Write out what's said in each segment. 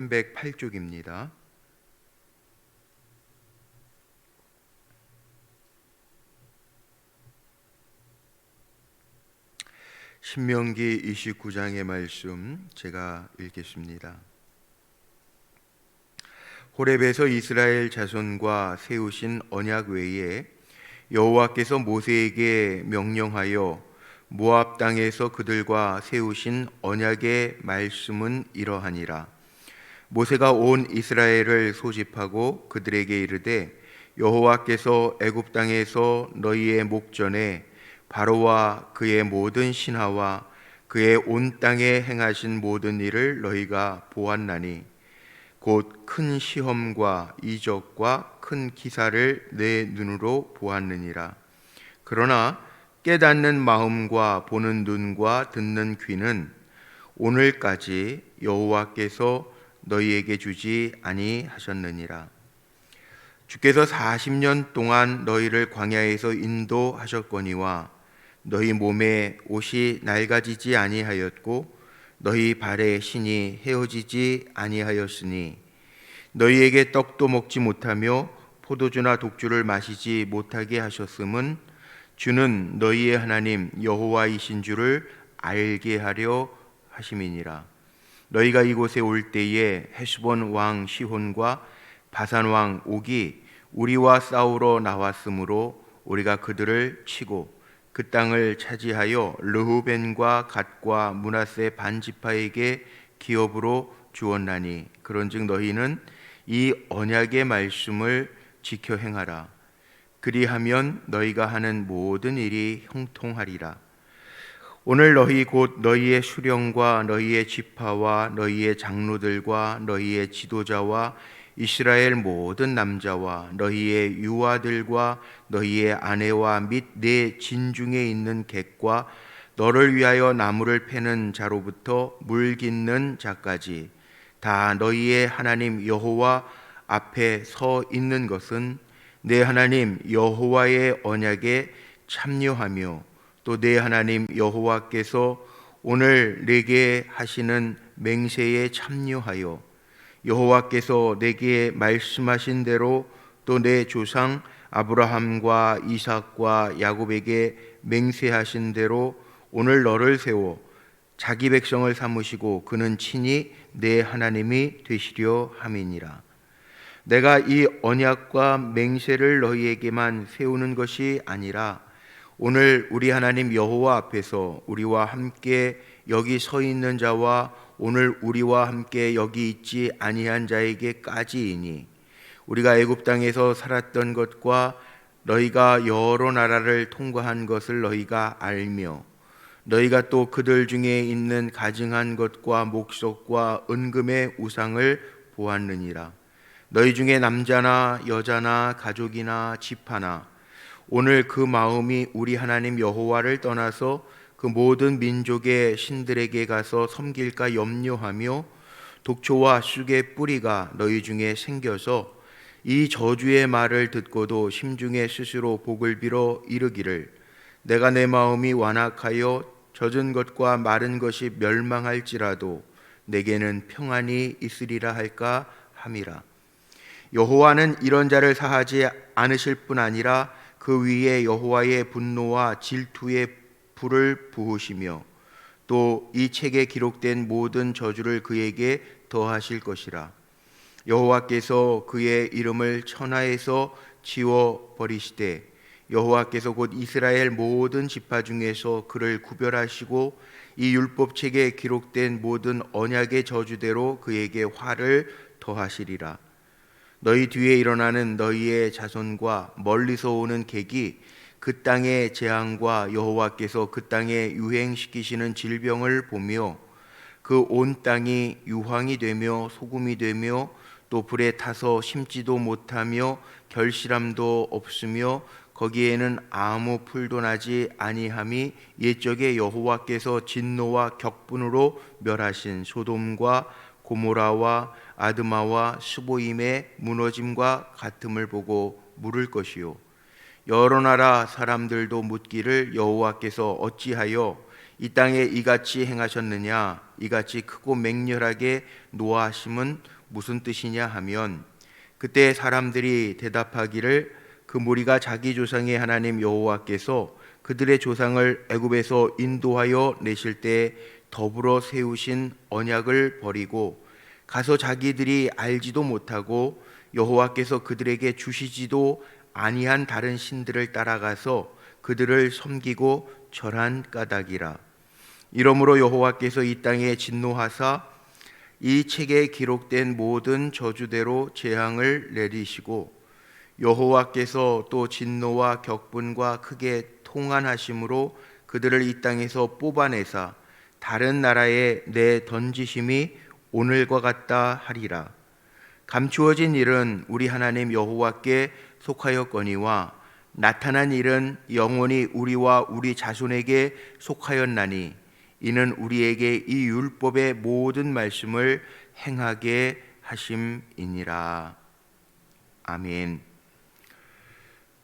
308쪽입니다. 신명기 29장의 말씀 제가 읽겠습니다. 호렙에서 이스라엘 자손과 세우신 언약 외에 여호와께서 모세에게 명령하여 모압 땅에서 그들과 세우신 언약의 말씀은 이러하니라. 모세가 온 이스라엘을 소집하고 그들에게 이르되 여호와께서 애굽 땅에서 너희의 목전에 바로와 그의 모든 신하와 그의 온 땅에 행하신 모든 일을 너희가 보았나니 곧 큰 시험과 이적과 큰 기사를 내 눈으로 보았느니라. 그러나 깨닫는 마음과 보는 눈과 듣는 귀는 오늘까지 여호와께서 너희에게 주지 아니하셨느니라. 주께서 40년 동안 너희를 광야에서 인도하셨거니와 너희 몸에 옷이 낡아지지 아니하였고 너희 발에 신이 헤어지지 아니하였으니 너희에게 떡도 먹지 못하며 포도주나 독주를 마시지 못하게 하셨음은 주는 너희의 하나님 여호와이신 줄을 알게 하려 하심이니라. 너희가 이곳에 올 때에 헤스본 왕 시혼과 바산 왕 옥이 우리와 싸우러 나왔으므로 우리가 그들을 치고 그 땅을 차지하여 르후벤과 갓과 므낫세 반지파에게 기업으로 주었나니 그런즉 너희는 이 언약의 말씀을 지켜 행하라. 그리하면 너희가 하는 모든 일이 형통하리라. 오늘 너희 곧 너희의 수령과 너희의 지파와 너희의 장로들과 너희의 지도자와 이스라엘 모든 남자와 너희의 유아들과 너희의 아내와 및 내 진중에 있는 객과 너를 위하여 나무를 패는 자로부터 물 깃는 자까지 다 너희의 하나님 여호와 앞에 서 있는 것은 내 하나님 여호와의 언약에 참여하며 또 내 하나님 여호와께서 오늘 내게 하시는 맹세에 참여하여 여호와께서 내게 말씀하신 대로 또 내 조상 아브라함과 이삭과 야곱에게 맹세하신 대로 오늘 너를 세워 자기 백성을 삼으시고 그는 친히 내 하나님이 되시려 함이니라. 내가 이 언약과 맹세를 너희에게만 세우는 것이 아니라 오늘 우리 하나님 여호와 앞에서 우리와 함께 여기 서 있는 자와 오늘 우리와 함께 여기 있지 아니한 자에게까지이니 우리가 애굽 땅에서 살았던 것과 너희가 여러 나라를 통과한 것을 너희가 알며 너희가 또 그들 중에 있는 가증한 것과 목석과 은금의 우상을 보았느니라. 너희 중에 남자나 여자나 가족이나 지파나 오늘 그 마음이 우리 하나님 여호와를 떠나서 그 모든 민족의 신들에게 가서 섬길까 염려하며 독초와 쑥의 뿌리가 너희 중에 생겨서 이 저주의 말을 듣고도 심중에 스스로 복을 빌어 이르기를 내가 내 마음이 완악하여 젖은 것과 마른 것이 멸망할지라도 내게는 평안이 있으리라 할까 함이라. 여호와는 이런 자를 사하지 않으실 뿐 아니라 그 위에 여호와의 분노와 질투의 불을 부으시며 또 이 책에 기록된 모든 저주를 그에게 더하실 것이라. 여호와께서 그의 이름을 천하에서 지워 버리시되 여호와께서 곧 이스라엘 모든 지파 중에서 그를 구별하시고 이 율법책에 기록된 모든 언약의 저주대로 그에게 화를 더하시리라. 너희 뒤에 일어나는 너희의 자손과 멀리서 오는 객이 그 땅의 재앙과 여호와께서 그 땅에 유행시키시는 질병을 보며 그 온 땅이 유황이 되며 소금이 되며 또 불에 타서 심지도 못하며 결실함도 없으며 거기에는 아무 풀도 나지 아니함이 옛적에 여호와께서 진노와 격분으로 멸하신 소돔과 고모라와 아드마와 스보임의 무너짐과 같음을 보고 물을 것이요 여러 나라 사람들도 묻기를 여호와께서 어찌하여 이 땅에 이같이 행하셨느냐, 이같이 크고 맹렬하게 노하심은 무슨 뜻이냐 하면, 그때 사람들이 대답하기를 그 무리가 자기 조상의 하나님 여호와께서 그들의 조상을 애굽에서 인도하여 내실 때 더불어 세우신 언약을 버리고 가서 자기들이 알지도 못하고 여호와께서 그들에게 주시지도 아니한 다른 신들을 따라가서 그들을 섬기고 절한 까닭이라. 이러므로 여호와께서 이 땅에 진노하사 이 책에 기록된 모든 저주대로 재앙을 내리시고 여호와께서 또 진노와 격분과 크게 통한하심으로 그들을 이 땅에서 뽑아내사 다른 나라에 내 던지심이 오늘과 같다 하리라. 감추어진 일은 우리 하나님 여호와께 속하였거니와 나타난 일은 영원히 우리와 우리 자손에게 속하였나니 이는 우리에게 이 율법의 모든 말씀을 행하게 하심이니라. 아멘.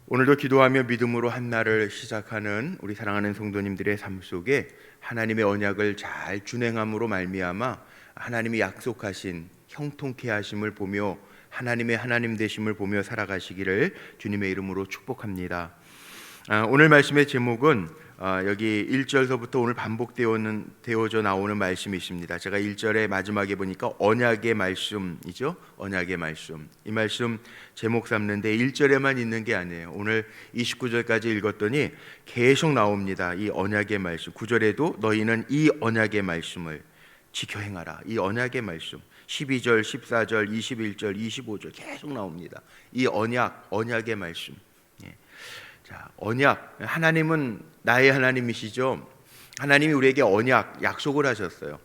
오늘도 기도하며 믿음으로 한 날을 시작하는 우리 사랑하는 성도님들의 삶 속에 하나님의 언약을 잘 준행함으로 말미암아 하나님이 약속하신 형통케 하심을 보며 하나님의 하나님 되심을 보며 살아가시기를 주님의 이름으로 축복합니다. 오늘 말씀의 제목은 여기 1절서부터 오늘 반복되어져 나오는 말씀이 있습니다. 제가 1절의 마지막에 보니까 언약의 말씀이죠. 언약의 말씀. 이 말씀 제목 삼는데 1절에만 있는 게 아니에요. 오늘 29절까지 읽었더니 계속 나옵니다. 이 언약의 말씀. 9절에도 너희는 이 언약의 말씀을 지켜 행하라. 이 언약의 말씀. 12절, 14절, 21절, 25절 계속 나옵니다. 이 언약의 말씀. 자, 언약. 하나님은 나의 하나님이시죠. 하나님이 우리에게 언약, 약속을 하셨어요.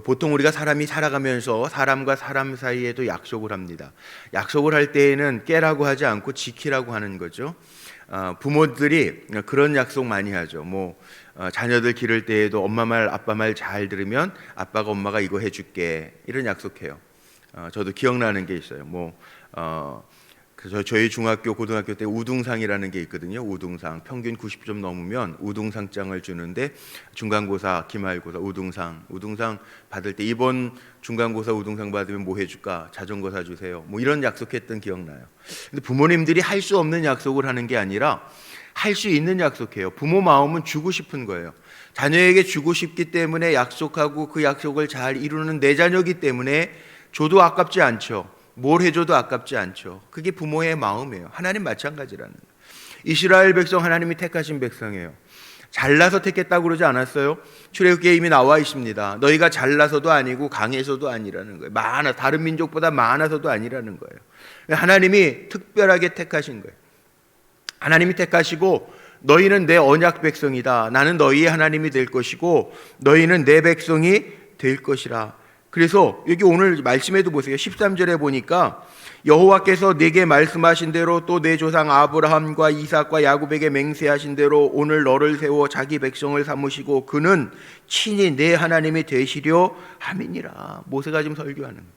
보통 우리가 사람이 살아가면서 사람과 사람 사이에도 약속을 합니다. 약속을 할 때에는 깨라고 하지 않고 지키라고 하는 거죠. 부모들이 그런 약속 많이 하죠. 자녀들 기를 때에도 엄마 말, 아빠 말 잘 들으면 아빠가 엄마가 이거 해줄게, 이런 약속해요. 저도 기억나는 게 있어요. 저희 중학교, 고등학교 때 우등상이라는 게 있거든요. 우등상 평균 90점 넘으면 우등상장을 주는데 중간고사, 기말고사, 우등상 받을 때 이번 중간고사 우등상 받으면 뭐 해줄까? 자전거 사주세요. 이런 약속했던 기억나요. 근데 부모님들이 할 수 없는 약속을 하는 게 아니라 할 수 있는 약속해요. 부모 마음은 주고 싶은 거예요. 자녀에게 주고 싶기 때문에 약속하고 그 약속을 잘 이루는 내 자녀이기 때문에 줘도 아깝지 않죠. 뭘 해줘도 아깝지 않죠. 그게 부모의 마음이에요. 하나님 마찬가지라는 거예요. 이스라엘 백성 하나님이 택하신 백성이에요. 잘나서 택했다고 그러지 않았어요? 출애굽기에 이미 나와 있습니다. 너희가 잘나서도 아니고 강해서도 아니라는 거예요. 다른 민족보다 많아서도 아니라는 거예요. 하나님이 특별하게 택하신 거예요. 하나님이 택하시고 너희는 내 언약 백성이다. 나는 너희의 하나님이 될 것이고 너희는 내 백성이 될 것이라. 그래서 여기 오늘 말씀에도 보세요. 13절에 보니까 여호와께서 내게 말씀하신 대로 또 내 조상 아브라함과 이삭과 야곱에게 맹세하신 대로 오늘 너를 세워 자기 백성을 삼으시고 그는 친히 내 하나님이 되시려 함이니라. 모세가 지금 설교하는 거예요.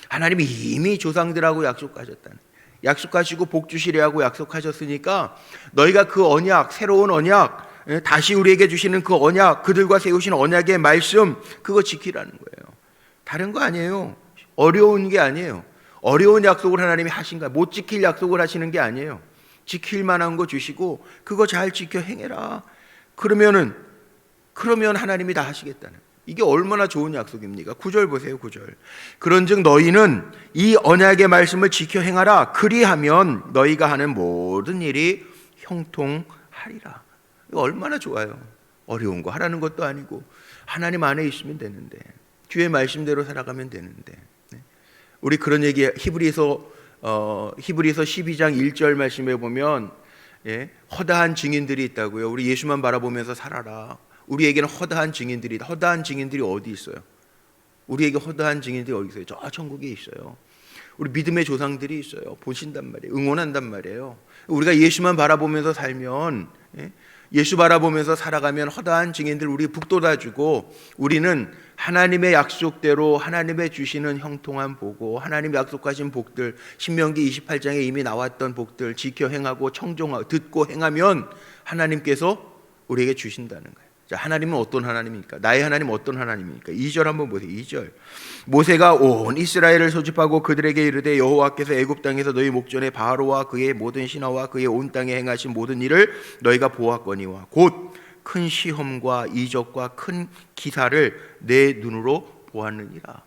하나님이 이미 조상들하고 약속하셨다는, 약속하시고 복 주시리라고 약속하셨으니까 너희가 그 언약, 새로운 언약, 다시 우리에게 주시는 그 언약, 그들과 세우신 언약의 말씀, 그거 지키라는 거예요. 다른 거 아니에요. 어려운 게 아니에요. 어려운 약속을 하나님이 하신가? 못 지킬 약속을 하시는 게 아니에요. 지킬 만한 거 주시고 그거 잘 지켜 행해라. 그러면 하나님이 다 하시겠다는. 이게 얼마나 좋은 약속입니까? 9절 보세요. 9절. 그런즉 너희는 이 언약의 말씀을 지켜 행하라. 그리하면 너희가 하는 모든 일이 형통하리라. 이거 얼마나 좋아요. 어려운 거 하라는 것도 아니고 하나님 안에 있으면 되는데, 주의 말씀대로 살아가면 되는데. 우리 그런 얘기 히브리서 12장 1절 말씀에 보면 허다한 증인들이 있다고요. 우리 예수만 바라보면서 살아라. 우리에게는 허다한 증인들이 있다. 허다한 증인들이 어디 있어요? 우리에게 허다한 증인들이 어디 있어요? 저 천국에 있어요. 우리 믿음의 조상들이 있어요. 보신단 말이에요. 응원한단 말이에요. 우리가 예수만 바라보면서 살면, 예수 바라보면서 살아가면 허다한 증인들 우리 북돋아주고, 우리는 하나님의 약속대로 하나님의 주시는 형통한 보고 하나님 약속하신 복들, 신명기 28장에 이미 나왔던 복들 지켜 행하고 청종하고 듣고 행하면 하나님께서 우리에게 주신다는 거예요. 자, 하나님은 어떤 하나님입니까? 나의 하나님은 어떤 하나님입니까? 2절 한번 보세요. 2절. 모세가 온 이스라엘을 소집하고 그들에게 이르되 여호와께서 애굽 땅에서 너희 목전에 바로와 그의 모든 신하와 그의 온 땅에 행하신 모든 일을 너희가 보았거니와 곧 큰 시험과 이적과 큰 기사를 내 눈으로 보았느니라.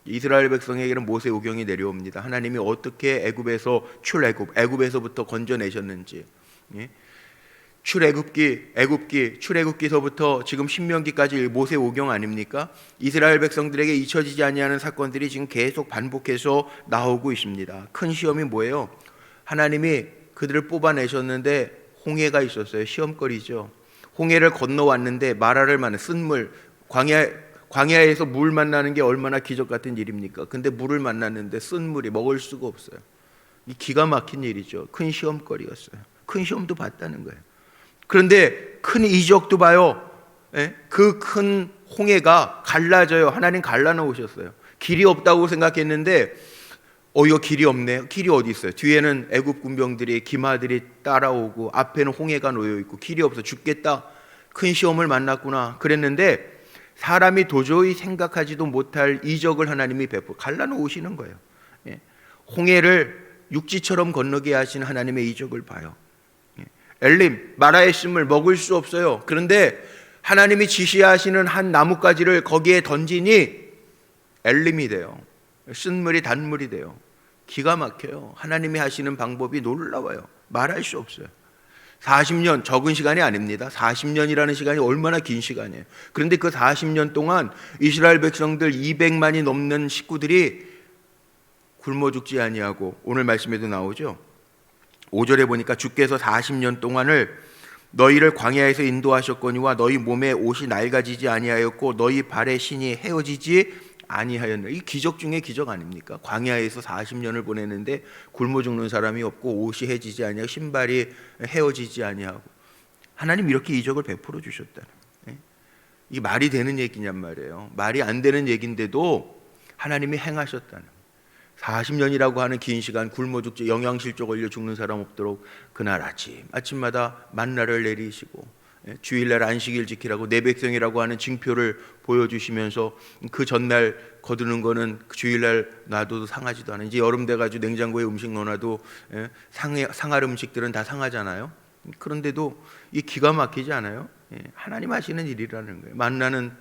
이스라엘 백성에게는 모세 오경이 내려옵니다. 하나님이 어떻게 애굽에서 애굽에서부터 건져내셨는지, 출애굽기서부터 지금 신명기까지 모세 오경 아닙니까? 이스라엘 백성들에게 잊혀지지 아니하는 사건들이 지금 계속 반복해서 나오고 있습니다. 큰 시험이 뭐예요? 하나님이 그들을 뽑아내셨는데 홍해가 있었어요. 시험거리죠. 홍해를 건너왔는데 마라를 만나 쓴물, 광야에서 물 만나는 게 얼마나 기적 같은 일입니까? 근데 물을 만났는데 쓴물이 먹을 수가 없어요. 이 기가 막힌 일이죠. 큰 시험거리였어요. 큰 시험도 봤다는 거예요. 그런데 큰 이적도 봐요. 그 큰 홍해가 갈라져요. 하나님 갈라놓으셨어요. 길이 없다고 생각했는데 이거 길이 없네요. 길이 어디 있어요? 뒤에는 애굽 군병들이 기마들이 따라오고 앞에는 홍해가 놓여 있고 길이 없어 죽겠다. 큰 시험을 만났구나. 그랬는데 사람이 도저히 생각하지도 못할 이적을 하나님이 갈라놓으시는 거예요. 홍해를 육지처럼 건너게 하신 하나님의 이적을 봐요. 엘림, 마라의 씨를 먹을 수 없어요. 그런데 하나님이 지시하시는 한 나뭇가지를 거기에 던지니 엘림이 돼요. 쓴물이 단물이 돼요. 기가 막혀요. 하나님이 하시는 방법이 놀라워요. 말할 수 없어요. 40년, 적은 시간이 아닙니다. 40년이라는 시간이 얼마나 긴 시간이에요. 그런데 그 40년 동안 이스라엘 백성들 200만이 넘는 식구들이 굶어 죽지 아니하고, 오늘 말씀에도 나오죠. 5절에 보니까 주께서 40년 동안을 너희를 광야에서 인도하셨거니와 너희 몸에 옷이 낡아지지 아니하였고 너희 발의 신이 헤어지지 아니하였느니라. 이 기적 중에 기적 아닙니까? 광야에서 40년을 보냈는데 굶어 죽는 사람이 없고 옷이 헤어지지 아니하고 신발이 헤어지지 아니하고, 하나님 이렇게 이적을 베풀어 주셨다는, 이게 말이 되는 얘기냔 말이에요. 말이 안 되는 얘기인데도 하나님이 행하셨다는. 40년이라고 하는 긴 시간 굶어 죽지, 영양실조 걸려 죽는 사람 없도록 그날 아침마다 만나를 내리시고 주일날 안식일 지키라고 내 백성이라고 하는 징표를 보여주시면서 그 전날 거두는 거는 주일날 놔둬도 상하지도 않아요. 이제 여름 돼가지고 냉장고에 음식 넣어놔도 상할 음식들은 다 상하잖아요. 그런데도 이 기가 막히지 않아요? 하나님 하시는 일이라는 거예요. 만나는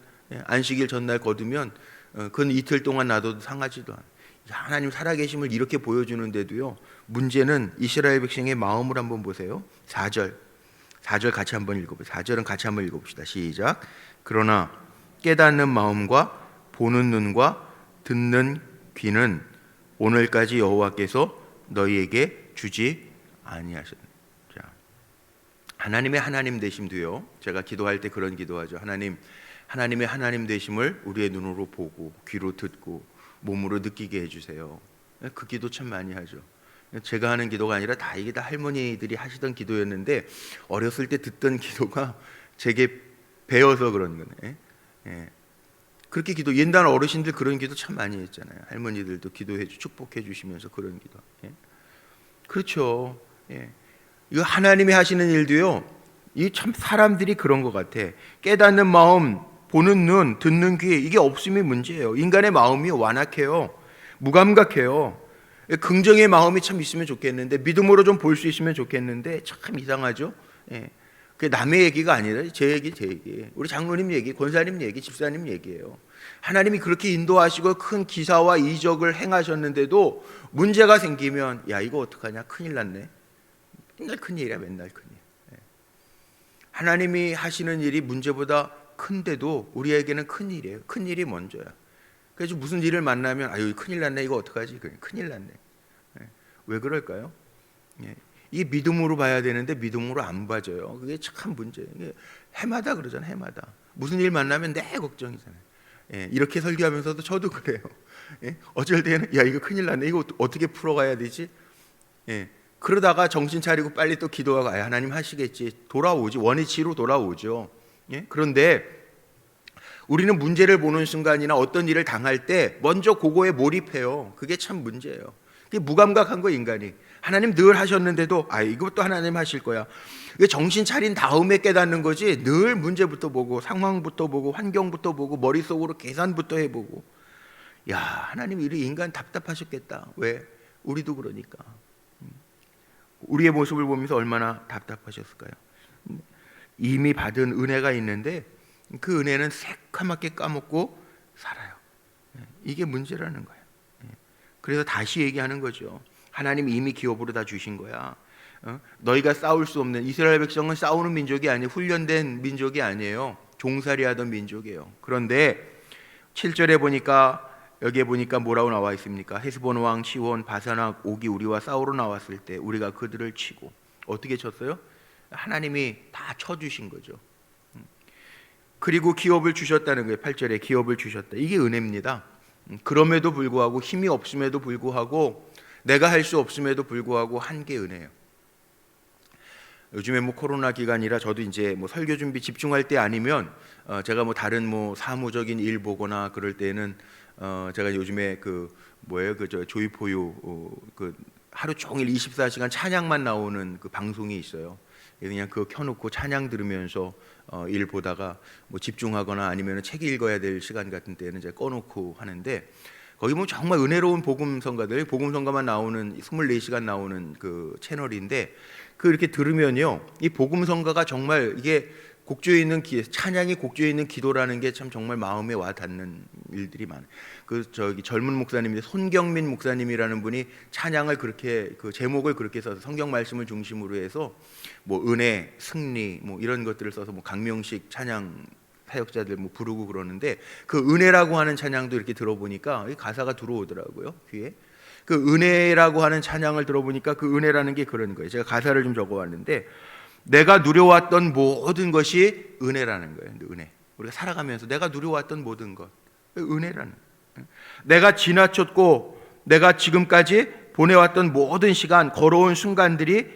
안식일 전날 거두면 그건 이틀 동안 놔둬도 상하지도 않아요. 하나님 살아계심을 이렇게 보여주는데도요, 문제는 이스라엘 백성의 마음을 한번 보세요. 4절 같이 한번 읽어보세요. 4절은 같이 한번 읽어봅시다. 시작. 그러나 깨닫는 마음과 보는 눈과 듣는 귀는 오늘까지 여호와께서 너희에게 주지 아니하셨다. 자, 하나님의 하나님 되심도요, 제가 기도할 때 그런 기도하죠. 하나님의 하나님 되심을 우리의 눈으로 보고 귀로 듣고 몸으로 느끼게 해주세요. 그 기도 참 많이 하죠. 제가 하는 기도가 아니라 이게 다 할머니들이 하시던 기도였는데 어렸을 때 듣던 기도가 제게 배워서 그런 거네. 그렇게 옛날 어르신들 그런 기도 참 많이 했잖아요. 할머니들도 기도해 축복해 주시면서 그런 기도. 그렇죠. 이거 하나님이 하시는 일도요, 이 참 사람들이 그런 것 같아. 깨닫는 마음, 보는 눈, 듣는 귀, 이게 없음이 문제예요. 인간의 마음이 완악해요. 무감각해요. 긍정의 마음이 참 있으면 좋겠는데, 믿음으로 좀 볼 수 있으면 좋겠는데 참 이상하죠. 그게 남의 얘기가 아니라 제 얘기. 우리 장로님 얘기, 권사님 얘기, 집사님 얘기예요. 하나님이 그렇게 인도하시고 큰 기사와 이적을 행하셨는데도 문제가 생기면 이거 어떡하냐, 큰일 났네. 맨날 큰일이야, 맨날 큰일. 하나님이 하시는 일이 문제보다 큰데도 우리에게는 큰일이에요. 큰일이 먼저야. 그래서 무슨 일을 만나면 큰일 났네, 이거 어떡하지? 큰일 났네. 왜 그럴까요? 이 믿음으로 봐야 되는데 믿음으로 안 봐져요. 그게 참 문제예요. 해마다 그러잖아요. 해마다 무슨 일 만나면 내 걱정이잖아요. 이렇게 설교하면서도 저도 그래요. 어쩔 때는 이거 큰일 났네, 이거 어떻게 풀어가야 되지? 그러다가 정신 차리고 빨리 또 기도하고 하나님 하시겠지, 돌아오지, 원위치로 돌아오죠. 그런데 우리는 문제를 보는 순간이나 어떤 일을 당할 때 먼저 그거에 몰입해요. 그게 참 문제예요. 그게 무감각한 거 인간이. 하나님 늘 하셨는데도 이것도 하나님 하실 거야. 정신 차린 다음에 깨닫는 거지. 늘 문제부터 보고 상황부터 보고 환경부터 보고 머릿속으로 계산부터 해보고. 야, 하나님 이 인간 답답하셨겠다. 왜? 우리도 그러니까. 우리의 모습을 보면서 얼마나 답답하셨을까요? 이미 받은 은혜가 있는데 그 은혜는 새카맣게 까먹고 살아요. 이게 문제라는 거예요. 그래서 다시 얘기하는 거죠. 하나님 이미 기업으로 다 주신 거야. 너희가 싸울 수 없는, 이스라엘 백성은 싸우는 민족이 아니에요. 훈련된 민족이 아니에요. 종살이 하던 민족이에요. 그런데 7절에 보니까, 여기에 보니까 뭐라고 나와 있습니까? 헤스본 왕 시온 바산왕 옥이 우리와 싸우러 나왔을 때 우리가 그들을 치고. 어떻게 쳤어요? 하나님이 다 쳐주신 거죠. 그리고 기업을 주셨다는 거예요. 8절에 기업을 주셨다. 이게 은혜입니다. 그럼에도 불구하고, 힘이 없음에도 불구하고, 내가 할 수 없음에도 불구하고 한 게 은혜예요. 요즘에 코로나 기간이라 저도 이제 설교 준비 집중할 때 아니면 제가 다른 사무적인 일 보거나 그럴 때는 제가 요즘에 조이포유 하루 종일 24시간 찬양만 나오는 그 방송이 있어요. 그냥 그거 켜놓고 찬양 들으면서 일 보다가 집중하거나 아니면 책 읽어야 될 시간 같은 때는 이제 꺼놓고 하는데, 거기 정말 은혜로운 복음성가들, 복음성가만 나오는 24시간 나오는 그 채널인데, 이렇게 들으면요, 이 복음성가가 정말 이게 곡조에 있는 찬양이 곡조에 있는 기도라는 게 참 정말 마음에 와 닿는 일들이 많아요. 젊은 목사님인데 손경민 목사님이라는 분이 찬양을 그렇게 제목을 그렇게 써서 성경 말씀을 중심으로 해서 은혜, 승리 이런 것들을 써서 강명식 찬양 사역자들 부르고 그러는데, 그 은혜라고 하는 찬양도 이렇게 들어보니까 가사가 들어오더라고요, 귀에. 그 은혜라고 하는 찬양을 들어보니까 그 은혜라는 게 그런 거예요. 제가 가사를 좀 적어왔는데, 내가 누려왔던 모든 것이 은혜라는 거예요. 은혜. 우리가 살아가면서 내가 누려왔던 모든 것, 은혜라는 거예요. 내가 지나쳤고 내가 지금까지 보내왔던 모든 시간, 걸어온 순간들이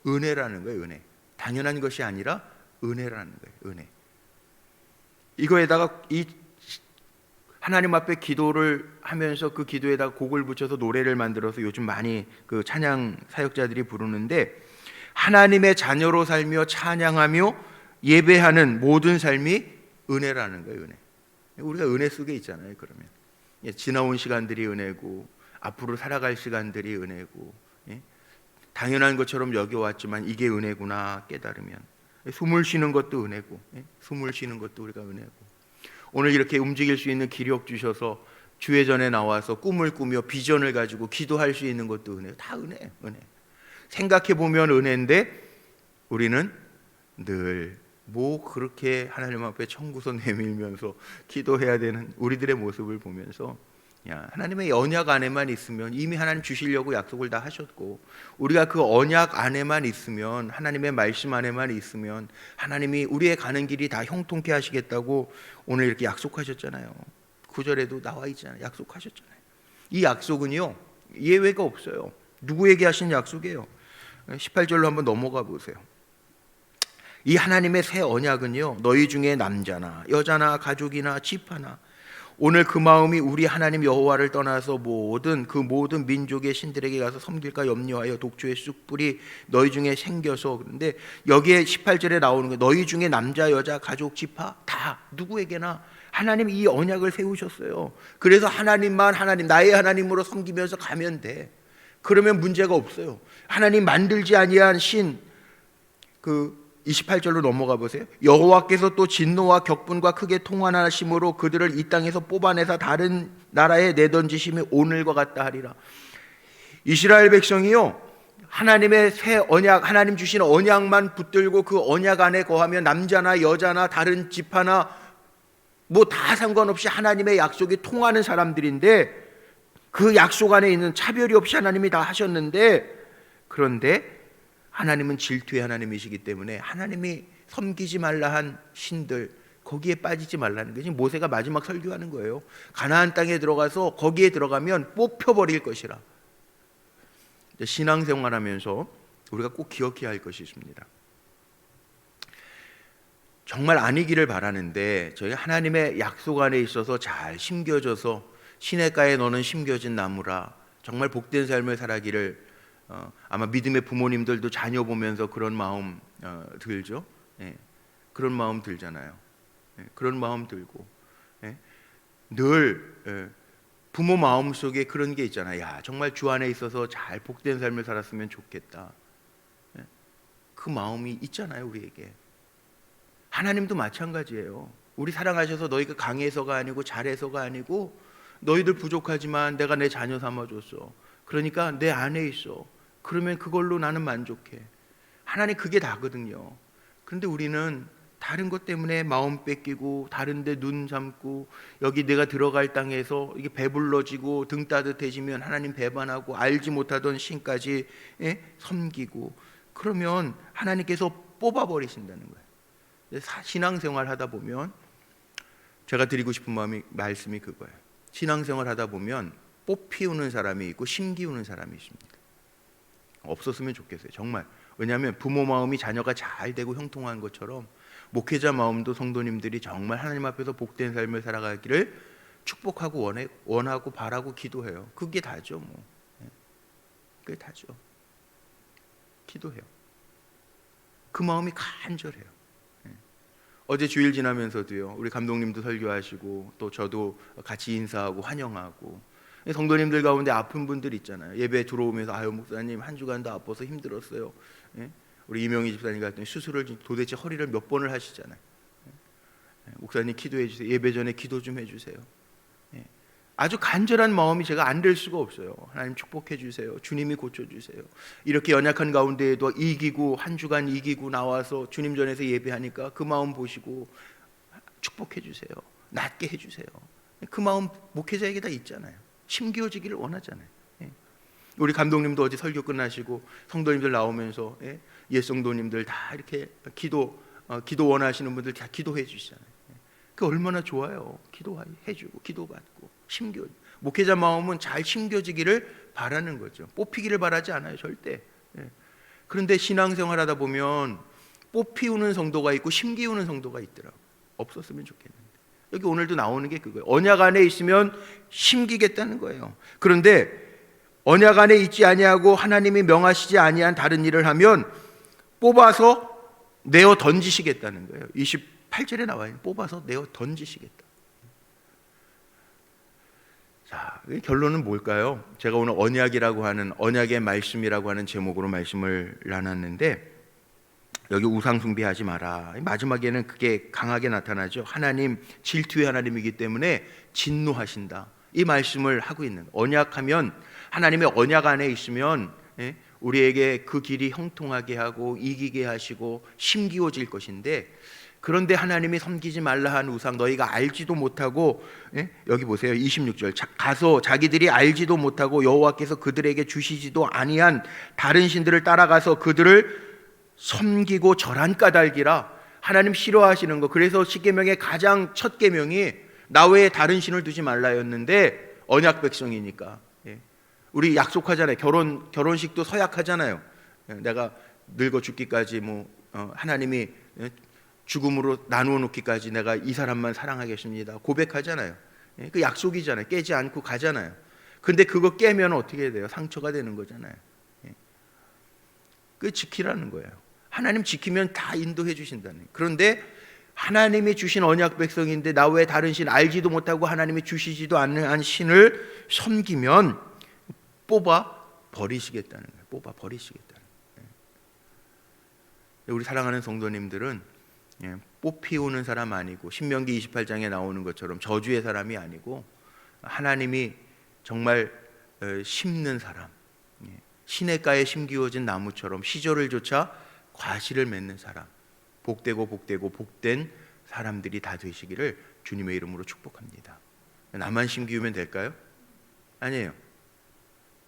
은혜라는 거예요. 은혜. 당연한 것이 아니라 은혜라는 거예요. 은혜. 이거에다가 이 하나님 앞에 기도를 하면서 그 기도에다가 곡을 붙여서 노래를 만들어서 요즘 많이 그 찬양 사역자들이 부르는데, 하나님의 자녀로 살며 찬양하며 예배하는 모든 삶이 은혜라는 거예요. 은혜. 우리가 은혜 속에 있잖아요. 그러면 지나온 시간들이 은혜고, 앞으로 살아갈 시간들이 은혜고, 당연한 것처럼 여겨왔지만 이게 은혜구나 깨달으면, 숨을 쉬는 것도 은혜고, 숨을 쉬는 것도 우리가 은혜고, 오늘 이렇게 움직일 수 있는 기력 주셔서 주회전에 나와서 꿈을 꾸며 비전을 가지고 기도할 수 있는 것도 은혜예요. 다 은혜예요. 은혜. 생각해 보면 은혜인데 우리는 늘 그렇게 하나님 앞에 청구서 내밀면서 기도해야 되는 우리들의 모습을 보면서, 하나님의 언약 안에만 있으면 이미 하나님 주시려고 약속을 다 하셨고, 우리가 그 언약 안에만 있으면, 하나님의 말씀 안에만 있으면 하나님이 우리의 가는 길이 다 형통케 하시겠다고 오늘 이렇게 약속하셨잖아요. 9절에도 나와 있잖아요. 약속하셨잖아요. 이 약속은요, 예외가 없어요. 누구에게 하신 약속이에요? 18절로 한번 넘어가 보세요. 이 하나님의 새 언약은요, 너희 중에 남자나 여자나 가족이나 지파나, 오늘 그 마음이 우리 하나님 여호와를 떠나서 모든 민족의 신들에게 가서 섬길까 염려하여 독초의 쑥불이 너희 중에 생겨서. 그런데 여기에 18절에 나오는 게, 너희 중에 남자 여자 가족 지파 다 누구에게나 하나님 이 언약을 세우셨어요. 그래서 하나님만 나의 하나님으로 섬기면서 가면 돼. 그러면 문제가 없어요. 하나님 만들지 아니한 신, 28절로 넘어가 보세요. 여호와께서 또 진노와 격분과 크게 통한하심으로 그들을 이 땅에서 뽑아내서 다른 나라에 내던지심이 오늘과 같다 하리라. 이스라엘 백성이요, 하나님의 새 언약, 하나님 주신 언약만 붙들고 그 언약 안에 거하면 남자나 여자나 다른 지파나 다 상관없이 하나님의 약속이 통하는 사람들인데, 그 약속 안에 있는 차별이 없이 하나님이 다 하셨는데, 그런데 하나님은 질투의 하나님이시기 때문에 하나님이 섬기지 말라 한 신들, 거기에 빠지지 말라는 것이 모세가 마지막 설교하는 거예요. 가나안 땅에 들어가서 거기에 들어가면 뽑혀버릴 것이라. 신앙생활하면서 우리가 꼭 기억해야 할 것이 있습니다. 정말 아니기를 바라는데, 저희 하나님의 약속 안에 있어서 잘 심겨져서 시냇가에 너는 심겨진 나무라, 정말 복된 삶을 살아기를 아마 믿음의 부모님들도 자녀 보면서 그런 마음 들죠. 예, 그런 마음 들잖아요. 예, 그런 마음 들고 예, 늘 부모 마음 속에 그런 게 있잖아요. 야, 정말 주 안에 있어서 잘 복된 삶을 살았으면 좋겠다. 예, 그 마음이 있잖아요, 우리에게. 하나님도 마찬가지예요. 우리 사랑하셔서 너희가 강해서가 아니고 잘해서가 아니고 너희들 부족하지만 내가 내 자녀 삼아줬어. 그러니까 내 안에 있어. 그러면 그걸로 나는 만족해. 하나님 그게 다거든요. 그런데 우리는 다른 것 때문에 마음 뺏기고 다른 데 눈 감고 여기 내가 들어갈 땅에서 이게 배불러지고 등 따뜻해지면 하나님 배반하고 알지 못하던 신까지 섬기고 그러면 하나님께서 뽑아버리신다는 거예요. 신앙생활 하다 보면 제가 드리고 싶은 말씀이 그거예요. 신앙생활 하다 보면 뽑히우는 사람이 있고 심기우는 사람이 있습니다. 없었으면 좋겠어요, 정말. 왜냐하면 부모 마음이 자녀가 잘 되고 형통한 것처럼 목회자 마음도 성도님들이 정말 하나님 앞에서 복된 삶을 살아가기를 축복하고 원하고 바라고 기도해요. 그게 다죠, 뭐. 그게 다죠. 기도해요. 그 마음이 간절해요. 어제 주일 지나면서도요, 우리 감독님도 설교하시고 또 저도 같이 인사하고 환영하고 성도님들 가운데 아픈 분들 있잖아요. 예배 들어오면서 아유 목사님 한 주간도 아파서 힘들었어요. 우리 이명희 집사님 같은 수술을 도대체 허리를 몇 번을 하시잖아요. 목사님 기도해 주세요. 예배 전에 기도 좀 해주세요. 아주 간절한 마음이 제가 안 될 수가 없어요. 하나님 축복해 주세요. 주님이 고쳐주세요. 이렇게 연약한 가운데에도 이기고 한 주간 이기고 나와서 주님 전에서 예배하니까 그 마음 보시고 축복해 주세요. 낫게 해주세요. 그 마음 목회자에게 다 있잖아요. 심기어지기를 원하잖아요. 우리 감독님도 어제 설교 끝나시고 성도님들 나오면서 옛 성도님들 다 이렇게 기도 원하시는 분들 다 기도해 주시잖아요. 그 얼마나 좋아요. 기도해주고 기도받고 심겨. 목회자 마음은 잘 심겨지기를 바라는 거죠. 뽑히기를 바라지 않아요, 절대. 그런데 신앙생활 하다 보면 뽑히우는 성도가 있고 심기우는 성도가 있더라고요. 없었으면 좋겠는데 여기 오늘도 나오는 게 그거예요. 언약 안에 있으면 심기겠다는 거예요. 그런데 언약 안에 있지 아니하고 하나님이 명하시지 아니한 다른 일을 하면 뽑아서 내어 던지시겠다는 거예요. 28절에 나와요. 뽑아서 내어 던지시겠다. 자, 결론은 뭘까요? 제가 오늘 언약이라고 하는 언약의 말씀이라고 하는 제목으로 말씀을 나눴는데 여기 우상 숭배하지 마라. 마지막에는 그게 강하게 나타나죠. 하나님 질투의 하나님이기 때문에 진노하신다. 이 말씀을 하고 있는 언약하면 하나님의 언약 안에 있으면 우리에게 그 길이 형통하게 하고 이기게 하시고 심기워질 것인데 그런데 하나님이 섬기지 말라 한 우상 너희가 알지도 못하고 여기 보세요. 26절 가서 자기들이 알지도 못하고 여호와께서 그들에게 주시지도 아니한 다른 신들을 따라가서 그들을 섬기고 절한 까닭이라. 하나님 싫어하시는 거. 그래서 십계명의 가장 첫 계명이 나 외에 다른 신을 두지 말라였는데 언약 백성이니까 우리 약속하잖아요. 결혼식도 서약하잖아요. 내가 늙어 죽기까지 하나님이 죽음으로 나누어 놓기까지 내가 이 사람만 사랑하겠습니다. 고백하잖아요. 그 약속이잖아요. 깨지 않고 가잖아요. 근데 그거 깨면 어떻게 돼요? 상처가 되는 거잖아요. 그 지키라는 거예요. 하나님 지키면 다 인도해 주신다는 거예요. 그런데 하나님이 주신 언약 백성인데 나 외에 다른 신 알지도 못하고 하나님이 주시지도 않는 신을 섬기면 뽑아 버리시겠다는 거예요. 뽑아 버리시겠다는 거예요. 우리 사랑하는 성도님들은 뽑히우는 사람 아니고 신명기 28장에 나오는 것처럼 저주의 사람이 아니고 하나님이 정말 심는 사람, 시냇가에 심기워진 나무처럼 시절을 조차 과실을 맺는 사람, 복되고 복된 사람들이 다 되시기를 주님의 이름으로 축복합니다. 나만 심기우면 될까요? 아니에요.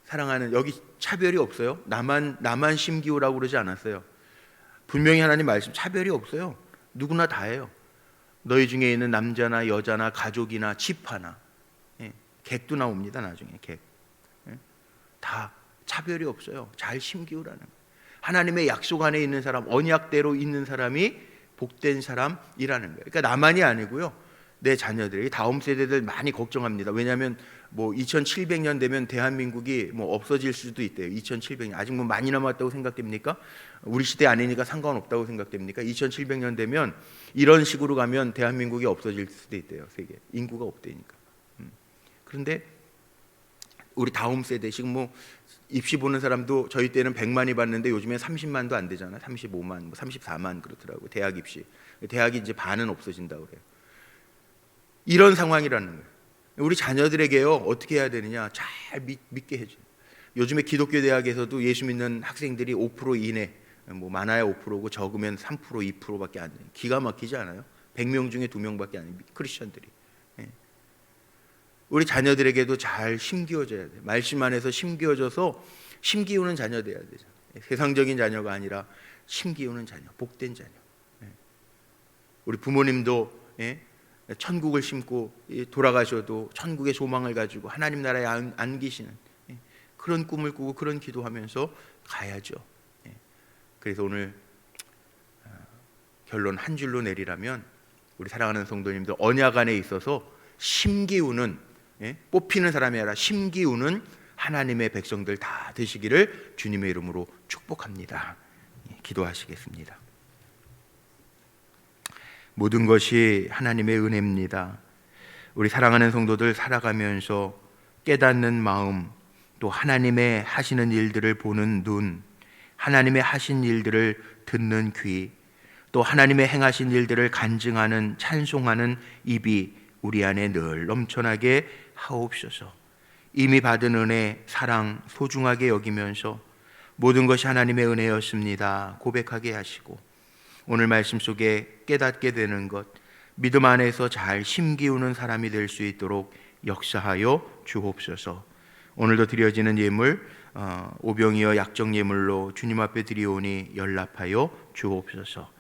사랑하는 여기 차별이 없어요. 나만 심기우라고 그러지 않았어요. 분명히 하나님 말씀 차별이 없어요. 누구나 다 해요. 너희 중에 있는 남자나 여자나 가족이나 집 하나, 객도 나옵니다. 나중에 객. 다 차별이 없어요. 잘 심기우라는 거예요. 하나님의 약속 안에 있는 사람, 언약대로 있는 사람이 복된 사람이라는 거예요. 그러니까 나만이 아니고요. 내 자녀들이 다음 세대들 많이 걱정합니다. 왜냐하면 뭐 2700년 되면 대한민국이 뭐 없어질 수도 있대요. 2700년 아직 뭐 많이 남았다고 생각됩니까? 우리 시대 아니니까 상관없다고 생각됩니까? 2700년 되면 이런 식으로 가면 대한민국이 없어질 수도 있대요. 세계 인구가 없대니까. 그런데 우리 다음 세대 지금 뭐 입시 보는 사람도 저희 때는 100만이 봤는데 요즘에 30만도 안 되잖아. 35만, 뭐 34만 그렇더라고. 대학 입시. 대학이 이제 반은 없어진다고 그래요. 이런 상황이라는 거예요. 우리 자녀들에게요 어떻게 해야 되느냐, 잘 믿게 해줘. 요즘에 기독교 대학에서도 예수 믿는 학생들이 5% 이내, 뭐 많아야 5%고 적으면 3%, 2%밖에 안 돼요. 기가 막히지 않아요? 100명 중에 2명밖에 안 돼요. 크리스천들이. 우리 자녀들에게도 잘 심기워져야 돼요. 말씀 안에서 심기워져서 심기우는 자녀 돼야 되죠. 세상적인 자녀가 아니라 심기우는 자녀, 복된 자녀. 우리 부모님도 천국을 심고 돌아가셔도 천국의 소망을 가지고 하나님 나라에 안기시는 그런 꿈을 꾸고 그런 기도하면서 가야죠. 그래서 오늘 결론 한 줄로 내리라면 우리 사랑하는 성도님들, 언약 안에 있어서 심기우는, 뽑히는 사람이 아니라 심기우는 하나님의 백성들 다 되시기를 주님의 이름으로 축복합니다. 기도하시겠습니다. 모든 것이 하나님의 은혜입니다. 우리 사랑하는 성도들 살아가면서 깨닫는 마음, 또 하나님의 하시는 일들을 보는 눈, 하나님의 하신 일들을 듣는 귀, 또 하나님의 행하신 일들을 간증하는 찬송하는 입이 우리 안에 늘 넘쳐나게 하옵소서. 이미 받은 은혜, 사랑 소중하게 여기면서 모든 것이 하나님의 은혜였습니다 고백하게 하시고, 오늘 말씀 속에 깨닫게 되는 것, 믿음 안에서 잘 심기우는 사람이 될 수 있도록 역사하여 주옵소서. 오늘도 드려지는 예물, 오병이어 약정 예물로 주님 앞에 드리오니 연락하여 주옵소서.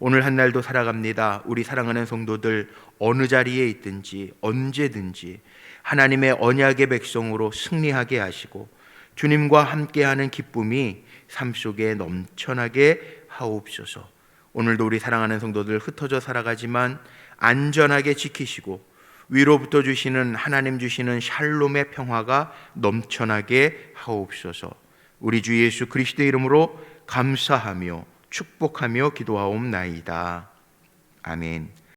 오늘 한 날도 살아갑니다. 우리 사랑하는 성도들 어느 자리에 있든지 언제든지 하나님의 언약의 백성으로 승리하게 하시고 주님과 함께하는 기쁨이 삶 속에 넘쳐나게 하옵소서. 오늘도 우리 사랑하는 성도들 흩어져 살아가지만 안전하게 지키시고 위로부터 주시는 하나님 주시는 샬롬의 평화가 넘쳐나게 하옵소서. 우리 주 예수 그리스도의 이름으로 감사하며 축복하며 기도하옵나이다. 아멘.